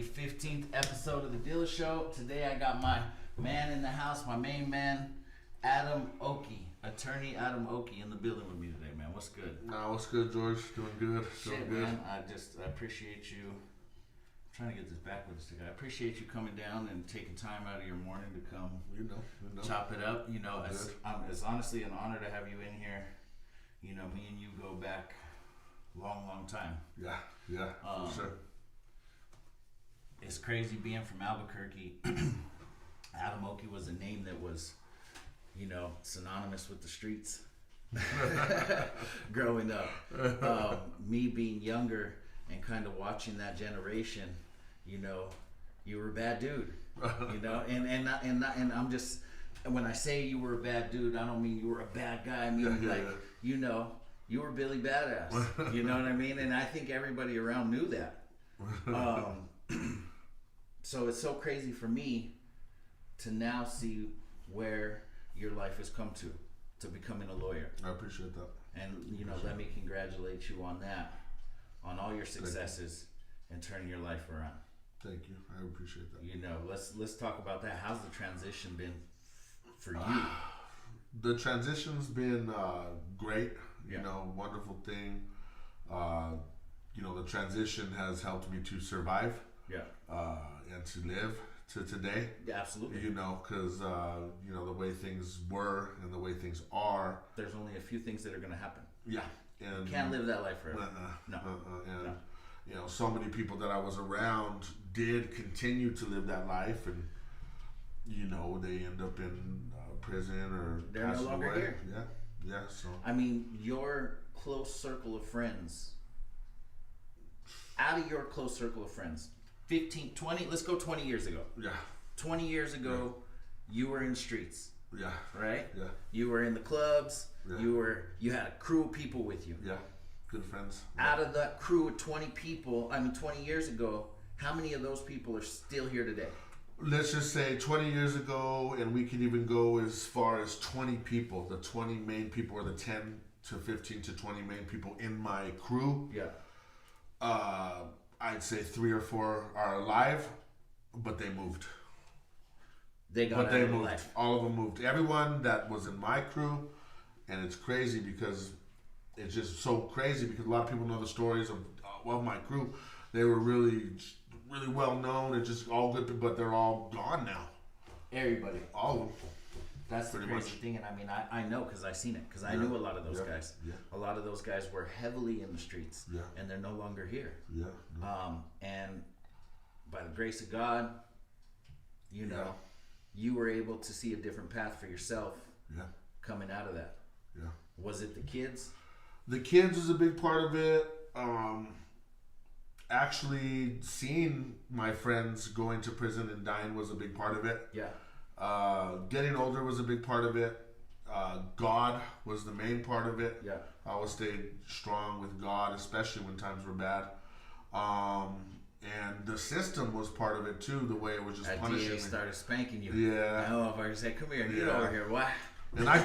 15th episode of the Dealer Show. Today I got my man in the house, my main man, Adam Oakey, attorney Adam Oakey, in the building with me today, man. What's good? What's good, George? Doing good. Shit, man. I appreciate you. I'm trying to get this backwards together. I appreciate you coming down and taking time out of your morning to come, chop it up. You know, it's honestly an honor to have you in here. You know, me and you go back long time. Yeah, for sure. It's crazy being from Albuquerque. Adam Oakey was a name that was, you know, synonymous with the streets growing up. Me being younger and kind of watching that generation, you know, you were a bad dude, you know, and I'm just, when I say you were a bad dude, I don't mean you were a bad guy. I mean, you know, you were Billy Badass, you know what I mean? And I think everybody around knew that. So it's so crazy for me to now see where your life has come to becoming a lawyer. I appreciate that. And, you know, let me congratulate you on that, on all your successes and turning your life around. Thank you. I appreciate that. You know, let's talk about that. How's the transition been for you? The transition's been great. You know, wonderful thing. You know, the transition has helped me to survive. And to live to today. Yeah, absolutely. You know, because you know, the way things were and the way things are, there's only a few things that are going to happen. Yeah, and you can't live that life forever. No. You know, so many people that I was around did continue to live that life, and you know, they end up in prison or they're no longer away. here. Yeah. So I mean, your close circle of friends. Out of your close circle of friends, 15, 20, let's go 20 years ago. Yeah. 20 years ago, you were in the streets. Yeah. Right? Yeah. You were in the clubs. Yeah. You had a crew of people with you. Yeah. Good friends. Out of that crew of 20 people, 20 years ago, how many of those people are still here today? Let's just say 20 years ago, and we could even go as far as 20 people. The 20 main people, or the 10 to 15 to 20 main people in my crew. Yeah. I'd say 3 or 4 are alive, but they moved. They got out of life. All of them moved. Everyone that was in my crew, and it's crazy because it's just so crazy because a lot of people know the stories of my crew. They were really well known and just all good, but they're all gone now. Everybody, all of them. That's the crazy thing, and I mean, I know because I seen it, because I knew a lot of those guys. Yeah. A lot of those guys were heavily in the streets, and they're no longer here. Yeah. And by the grace of God, you know, you were able to see a different path for yourself. Yeah. Coming out of that. Yeah. Was it the kids? The kids was a big part of it. Actually, seeing my friends going to prison and dying was a big part of it. Yeah. Getting older was a big part of it. God was the main part of it. Yeah. I always stayed strong with God, especially when times were bad. And the system was part of it too. The way it was just punishing me. DA started spanking you. Yeah. Oh, if I could say, "Come here, get over here," why? And I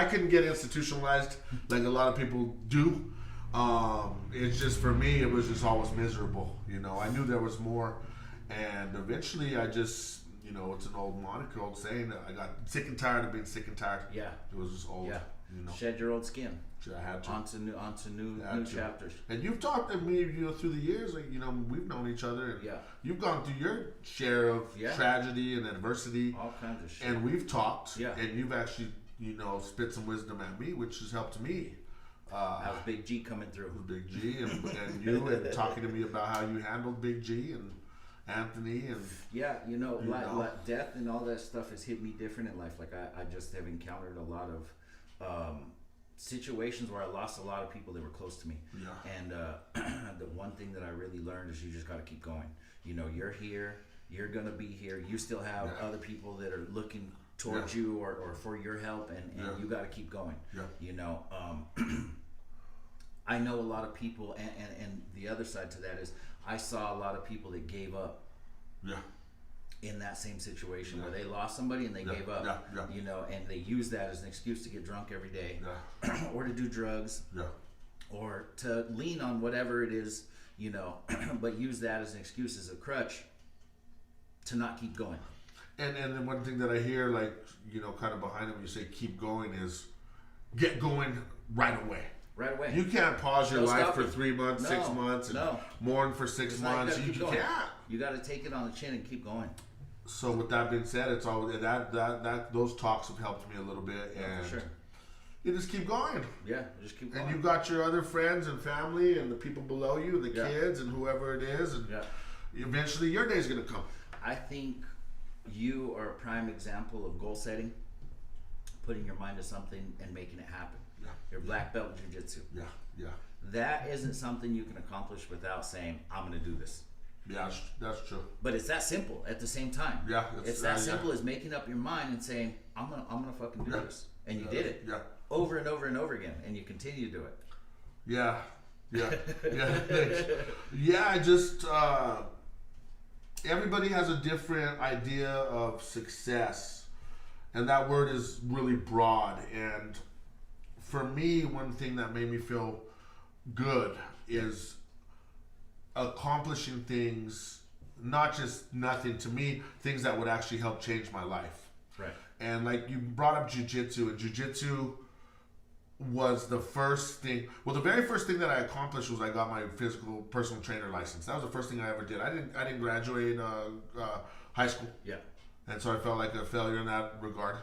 couldn't get institutionalized like a lot of people do. It's just, for me, it was just always miserable. You know, I knew there was more, and eventually I just. You know, it's an old moniker, old saying. I got sick and tired of being sick and tired. Yeah. It was just old. Yeah. You know. Shed your old skin. I had to. Onto new chapters. And you've talked to me, you know, through the years. Like, you know, we've known each other. And you've gone through your share of tragedy and adversity. All kinds of shit. And we've talked. Yeah. And you've actually, you know, spit some wisdom at me, which has helped me. That was Big G coming through. Big G and you and talking to me about how you handled Big G and Anthony and you know, like death and all that stuff has hit me different in life. Like I just have encountered a lot of situations where I lost a lot of people that were close to me. And the one thing that I really learned is you just got to keep going. You know, you're here, you're gonna be here. You still have other people that are looking towards you or for your help, and you got to keep going. You know, I know a lot of people, and the other side to that is I saw a lot of people that gave up. In that same situation where they lost somebody and they gave up. You know, and they use that as an excuse to get drunk every day, or to do drugs, or to lean on whatever it is, you know, but use that as an excuse, as a crutch to not keep going. And then one thing that I hear, like, you know, kind of behind it when you say keep going is get going right away. Right away. You can't pause your life for 3 months, 6 months, and mourn for 6 months. You can't. You got to take it on the chin and keep going. So with that being said, it's all that those talks have helped me a little bit, and for sure. You just keep going. Yeah, just keep going. And you've got your other friends and family and the people below you, the kids and whoever it is, and eventually your day's gonna come. I think you are a prime example of goal setting, putting your mind to something and making it happen. Yeah. Your black belt jiu-jitsu. Yeah. That isn't something you can accomplish without saying, I'm going to do this. Yeah, that's true. But it's that simple at the same time. Yeah. It's that simple as making up your mind and saying, I'm gonna fucking do this. And you did it. Yeah. Over and over and over again. And you continue to do it. Yeah. I just, everybody has a different idea of success. And that word is really broad. And for me, one thing that made me feel good is accomplishing things, not just nothing, to me, things that would actually help change my life. Right. And like you brought up jiu-jitsu, and jiu-jitsu was the first thing. Well, the very first thing that I accomplished was I got my physical personal trainer license. That was the first thing I ever did. I didn't graduate high school. Yeah. And so I felt like a failure in that regard.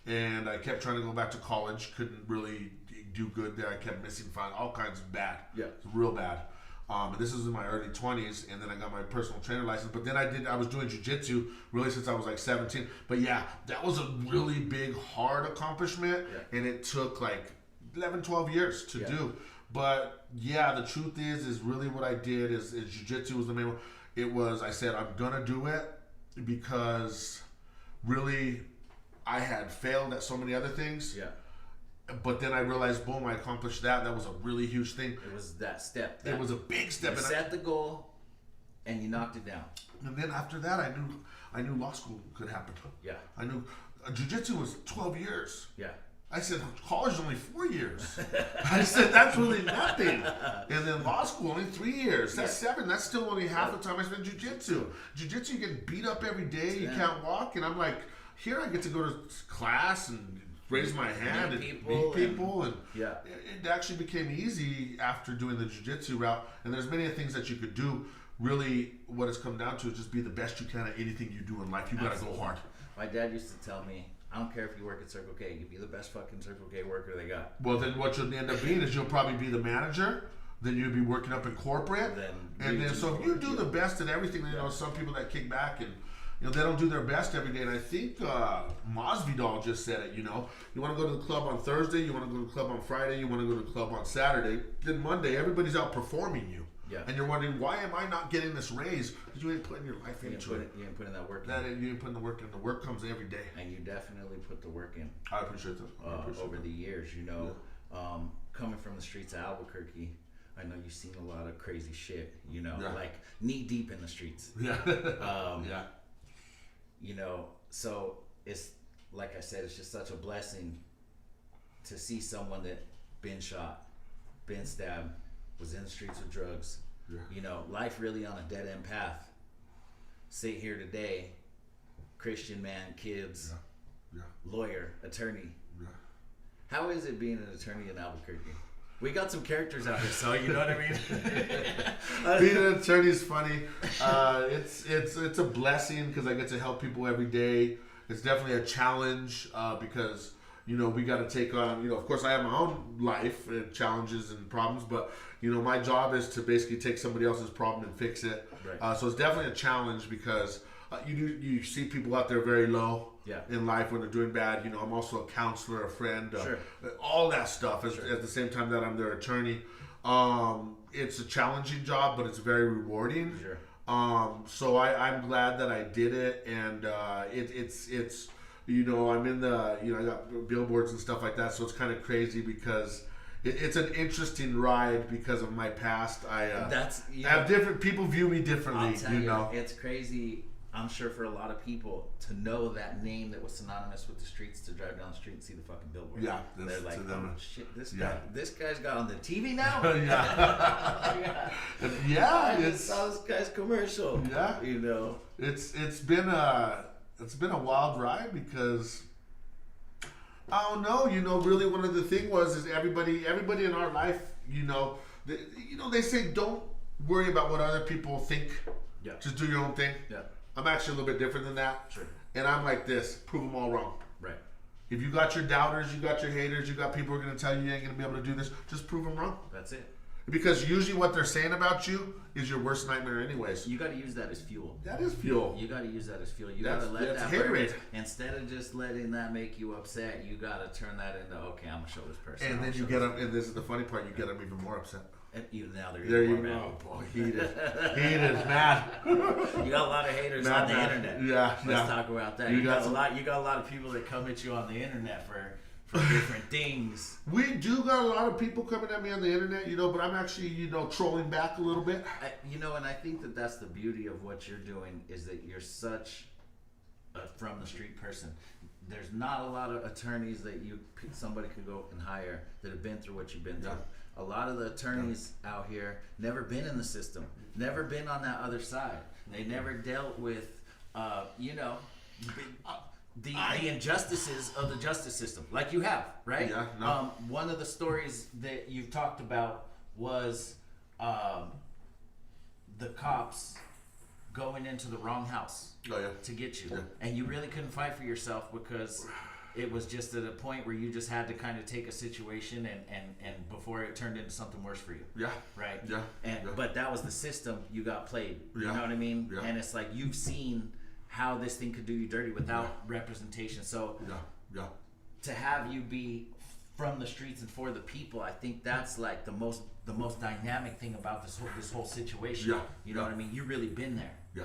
And I kept trying to go back to college. Couldn't really do good there. I kept missing all kinds of bad. Yeah. Real bad. And this was in my early 20s, and then I got my personal trainer license. But then I was doing jiu-jitsu really since I was like 17. But yeah, that was a really big, hard accomplishment, and it took like 11, 12 years to do. But yeah, the truth is really what I did is jiu-jitsu was the main one. It was, I said, I'm gonna do it because really I had failed at so many other things. Yeah. But then I realized, boom, I accomplished that. That was a really huge thing. It was that step. It was a big step. You set the goal, and you knocked it down. And then after that, I knew law school could happen. Yeah. I knew jiu-jitsu was 12 years. Yeah. I said, college is only 4 years. I said, that's really nothing. And then law school, only 3 years. That's 7. That's still only half the time I spent jiu-jitsu. Jiu-jitsu, you get beat up every day. You can't walk. And I'm like, here I get to go to class and raise my hand and meet people. And it actually became easy after doing the jiu-jitsu route. And there's many things that you could do. Really, what it's come down to is just be the best you can at anything you do in life. You got to go hard. My dad used to tell me, I don't care if you work at Circle K, you be the best fucking Circle K worker they got. Well, then what you'll end up being is you'll probably be the manager. Then you'll be working up in corporate. And then so if you do the best at everything, you know, some people that kick back and, you know, they don't do their best every day. And I think Masvidal just said it, you know. You want to go to the club on Thursday, you want to go to the club on Friday, you want to go to the club on Saturday. Then Monday, everybody's outperforming you. Yeah. And you're wondering, why am I not getting this raise? Because you ain't putting your life into it. You ain't putting that work in. You ain't putting the work in. The work comes every day. And you definitely put the work in. I appreciate that. Over the years, you know, coming from the streets of Albuquerque, I know you've seen a lot of crazy shit, you know, like knee deep in the streets. Yeah. You know, so it's, like I said, it's just such a blessing to see someone that been shot, been stabbed, was in the streets with drugs, you know, life really on a dead end path. Sit here today, Christian man, kids, lawyer, attorney. How is it being an attorney in Albuquerque? We got some characters out here, so you know what I mean. Being an attorney is funny. It's a blessing because I get to help people every day. It's definitely a challenge because, you know, we got to take on, you know, of course I have my own life and challenges and problems, but, you know, my job is to basically take somebody else's problem and fix it. Right. So it's definitely a challenge because you see people out there very low in life when they're doing bad. You know, I'm also a counselor, a friend, all that stuff at the same time that I'm their attorney. It's a challenging job, but it's very rewarding. Sure. So I'm glad that I did it, and it's you know, I'm in the, you know, I got billboards and stuff like that, so it's kind of crazy because it's an interesting ride because of my past. I have different people view me differently. I'll tell you know, it's crazy. I'm sure for a lot of people to know that name that was synonymous with the streets, to drive down the street and see the fucking billboard. Yeah, they're like, oh shit, this guy's got on the TV now. I just saw this guy's commercial. Yeah, you know, it's been a wild ride because I don't know. You know, really, one of the thing is everybody in our life. You know, they say don't worry about what other people think. Yeah. Just do your own thing. Yeah. I'm actually a little bit different than that. Sure. And I'm like this: prove them all wrong. Right. If you got your doubters, you got your haters, you got people who are going to tell you ain't going to be able to do this, just prove them wrong. That's it. Because usually what they're saying about you is your worst nightmare anyways. You got to use that as fuel. That is fuel. You got to use that as fuel. You got to let that burn. Instead of just letting that make you upset, you got to turn that into, okay, I'm going to show this person. And then you get them, and this is the funny part, you get them even more upset. Now there you go. Oh, heated, mad. You got a lot of haters on the internet. Yeah, Let's talk about that. You got a lot of people that come at you on the internet for different things. We do got a lot of people coming at me on the internet, you know, but I'm actually, you know, trolling back a little bit. And I think that that's the beauty of what you're doing is that you're such a from the street person. There's not a lot of attorneys that somebody could go and hire that have been through what you've been through. Yeah. A lot of the attorneys out here never been in the system, never been on that other side. They never dealt with, the injustices of the justice system, like you have, right? Yeah. No. One of the stories that you've talked about was the cops going into the wrong house to get you, and you really couldn't fight for yourself because it was just at a point where you just had to kind of take a situation and before it turned into something worse for you. Yeah. Right? Yeah. But that was the system you got played. You know what I mean? Yeah. And it's like you've seen how this thing could do you dirty without representation. So to have you be from the streets and for the people, I think that's like the most dynamic thing about this whole situation. Yeah. You know what I mean? You've really been there. Yeah.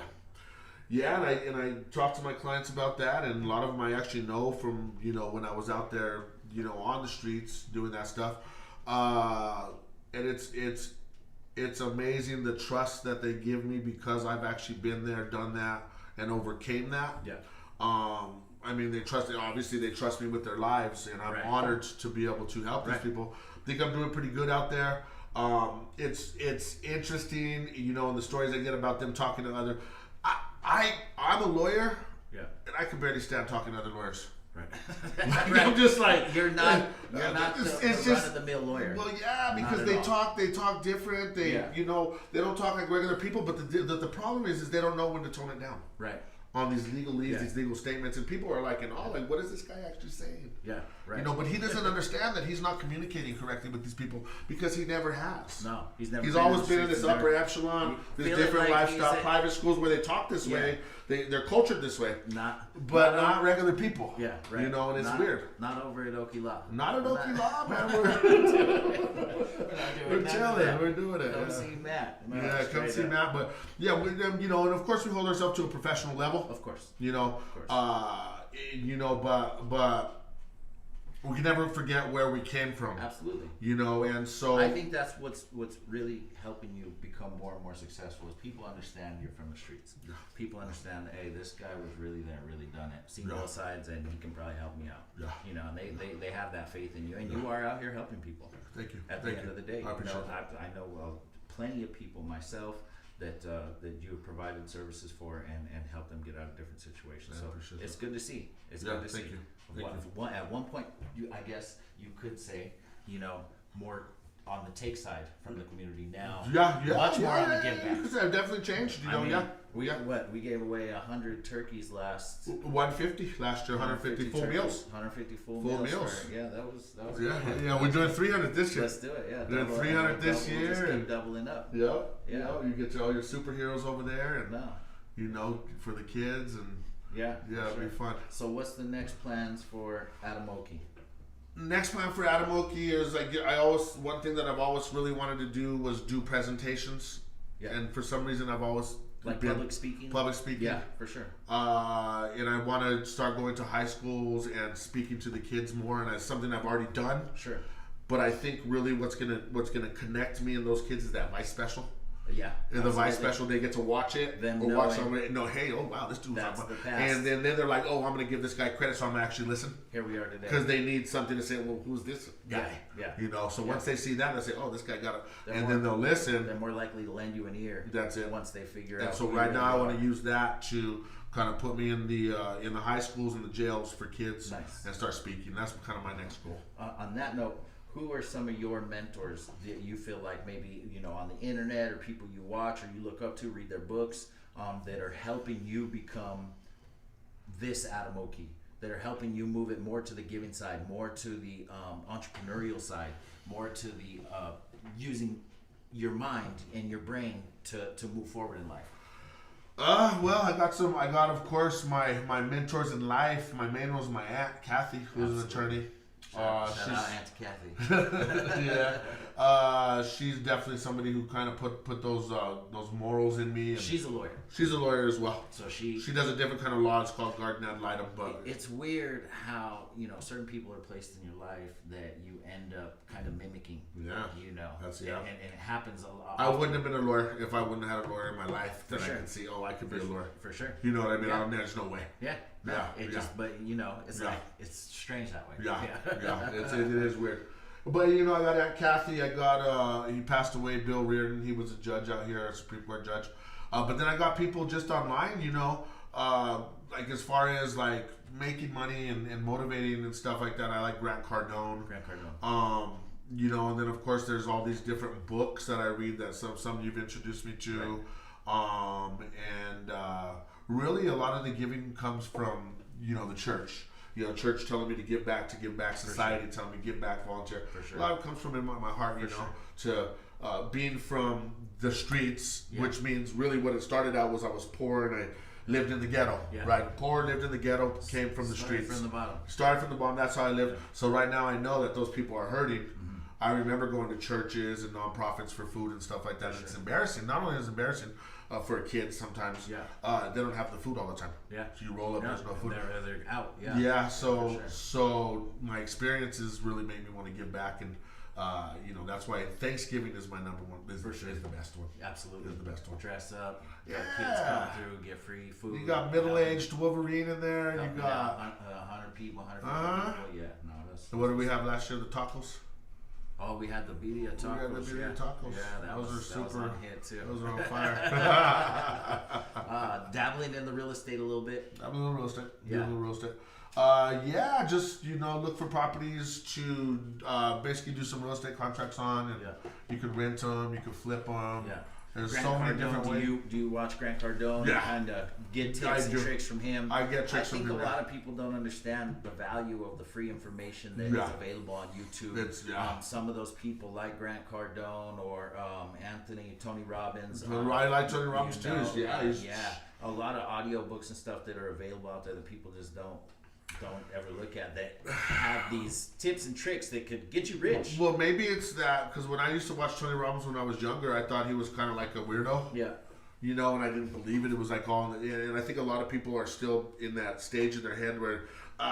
Yeah, and I talk to my clients about that, and a lot of them I actually know from, you know, when I was out there, you know, on the streets doing that stuff. And it's amazing the trust that they give me because I've actually been there, done that, and overcame that. Yeah. I mean, they trust me with their lives, and I'm honored to be able to help these people. I think I'm doing pretty good out there. It's interesting, you know, and the stories I get about them talking to other. I'm a lawyer, and I can barely stand talking to other lawyers. Right. I'm just like you're not the run-of-the-mill lawyer. Well, yeah, because they talk different. You know, they don't talk like regular people. But the problem is they don't know when to tone it down. Right. On these legalese, these legal statements, and people are like, like, what is this guy actually saying? Yeah, right. You know, but he doesn't understand that he's not communicating correctly with these people because he never has. No, he's never. He's always been in this upper echelon, this different lifestyle, private schools where they talk this way, they're cultured this way. Not regular people. Yeah, right. You know, and it's weird. Not over at Oakey Law. Not at Oakey Law, man. We're chilling. We're doing it. Come see Matt. Come see Matt. But yeah, you know, and of course we hold ourselves to a professional level. Of course. You know, but we can never forget where we came from. Absolutely. You know, and so I think that's what's really helping you become more and more successful is people understand you're from the streets. Yeah. People understand, hey, this guy was really there, really done it, seen both sides, and he can probably help me out. Yeah. You know, and they have that faith in you, and you are out here helping people. Thank you. At the end of the day, I appreciate that. I know plenty of people myself that you have provided services for and help them get out of different situations. So it's good to see. It's good to see. At one point, I guess you could say, you know, more on the take side from the community now. Much more on the give back. I've definitely changed. You know, we gave away 100 turkeys last. 150 last year. 150 full meals. 150 full meals. That was. Yeah, we're doing 300 this year. Let's do it. Yeah, doing 300 this year. Just keep doubling up. Yeah. You know, you get all your superheroes over there, and you know, for the kids, and it'll be fun. So, what's the next plans for Adam Oakey? Next plan for Adam Oakey is one thing that I've always really wanted to do was do presentations. Yeah. And for some reason I've always public speaking. Yeah, for sure. And I want to start going to high schools and speaking to the kids more, and it's something I've already done. Sure. But I think really what's gonna connect me and those kids is that life special. Yeah. In the Vice special, they get to watch it Them or watch somebody. No, hey, oh wow, this dude's that's on. the past. And then they're like, oh, I'm gonna give this guy credit, so I'm gonna actually listen. Here we are today. Because they need something to say. Well, who's this guy? Yeah. You know. So once they see that, they say, oh, this guy got it, and more, then they'll listen. They're more likely to lend you an ear. That's it. Once they figure out. And so right now, I want to use that to kind of put me in the high schools and the jails for kids and start speaking. That's kind of my next goal. On that note, who are some of your mentors that you feel like maybe, you know, on the internet or people you watch or you look up to, read their books, that are helping you become this Adam Oakey, that are helping you move it more to the giving side, more to the entrepreneurial side, more to the using your mind and your brain to move forward in life? Well, I got of course my mentors in life. My main was my aunt Kathy, who's an attorney. Shout out Aunt Kathy. Yeah, she's definitely somebody who kind of put those morals in me. And she's a lawyer. She's a lawyer as well. So she does a different kind of law. It's called guardian ad litem. But it's weird how, you know, certain people are placed in your life that you end up kind of mimicking. Yeah, you know, that's and it happens a lot. I wouldn't have been a lawyer if I wouldn't have had a lawyer in my life that I could see. Oh, I could be a lawyer for sure. You know what I mean? There's no way. Yeah. No, yeah. Just, but you know, it's like it's strange that way. Yeah. It is weird. But you know, I got Aunt Kathy. I got he passed away, Bill Reardon. He was a judge out here, a Supreme Court judge. But then I got people just online. You know, like as far as like making money and motivating and stuff like that. I like Grant Cardone. You know, and then of course there's all these different books that I read that some you've introduced me to, really a lot of the giving comes from, you know, the church. You know, church telling me to give back, society telling me to give back, volunteer. A lot of it comes from in my heart, you know, to being from the streets, which means really what it started out was I was poor and I lived in the ghetto, right? Poor, lived in the ghetto, came from the streets. Started from the bottom, that's how I lived. So right now I know that those people are hurting. I remember going to churches and nonprofits for food and stuff like that. It's embarrassing. Not only is it embarrassing for a kid sometimes, they don't have the food all the time. So you roll up, there's no food. They're out. So my experiences really made me want to give back, and you know, that's why Thanksgiving is my number one. Is the best one. Absolutely, is the best one. Dress up, kids come through, get free food. You got middle-aged Wolverine in there. You got 100 people. Yeah, no, that's. So what did we have last year? The tacos. Oh, we had the birria tacos. Yeah, those are super. That was on hit too. Those are on fire. Dabbling in the real estate a little bit. Dabbling in real estate. Just, you know, look for properties to basically do some real estate contracts on, and you can rent them, you can flip them. There's so many different ways. Do you watch Grant Cardone? Kind of get tips and tricks from him. I get tricks from him. I think a lot of people don't understand the value of the free information that is available on YouTube. Some of those people like Grant Cardone or Tony Robbins. I like Tony Robbins too. A lot of audiobooks and stuff that are available out there that people just don't ever look at, that have these tips and tricks that could get you rich. Well, maybe it's that, because when I used to watch Tony Robbins when I was younger, I thought he was kind of like a weirdo. You know, and I didn't believe it. It was like all, and I think a lot of people are still in that stage in their head where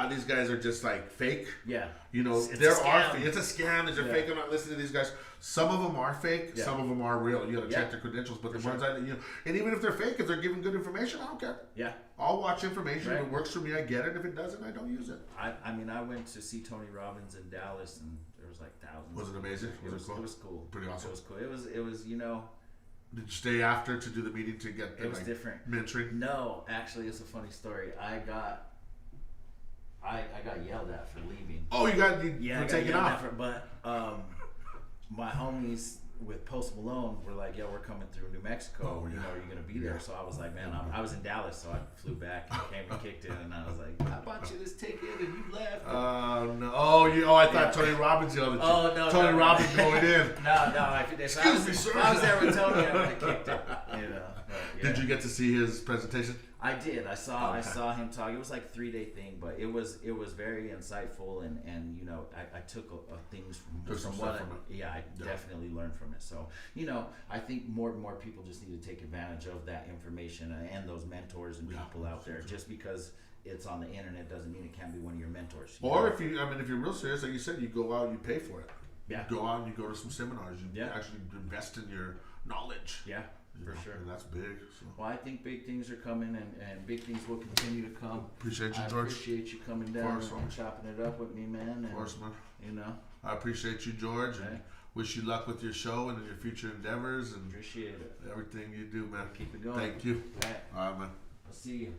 these guys are just like fake. You know, it's a scam. They're fake. I'm not listening to these guys. Some of them are fake. Some of them are real. You got to check their credentials. But the ones and even if they're fake, if they're giving good information, I don't care. I'll watch information. If it works for me, I get it. If it doesn't, I don't use it. I mean, I went to see Tony Robbins in Dallas, and there was like thousands. Was it amazing? It was cool. Pretty awesome. It was cool. It was you know. Did you stay after to do the meeting to get the, it was different mentoring? No, actually, it's a funny story. I got yelled at for leaving. Oh, you got taken off. But my homies with Post Malone were like, "Yo, we're coming through New Mexico. You know, are you gonna be there?" So I was like, "Man, I was in Dallas, so I flew back and came and kicked in, and I was like, I bought you this ticket, and you left." No. I thought Tony Robbins yelled at you. Oh no, Tony Robbins going in. No. Excuse me, sir. I was there with Tony. I would have kicked it. You know. Did you get to see his presentation? I did. I saw him talk. It was like a 3-day thing, but it was very insightful, and you know, I took things from what I definitely learned from it. So, you know, I think more and more people just need to take advantage of that information and those mentors and people out there. Just because it's on the internet doesn't mean it can't be one of your mentors. Or if you're real serious, like you said, you go out and you pay for it. You go out and you go to some seminars. You actually invest in knowledge. Yeah, for sure. And that's big. So. Well, I think big things are coming, and big things will continue to come. Appreciate you, I George. appreciate you coming down and chopping it up with me, man. Of course, man. You know. I appreciate you, George, and wish you luck with your show and in your future endeavors and appreciate it. Everything you do, man. Keep it going. Thank you. All right, man. I'll see you.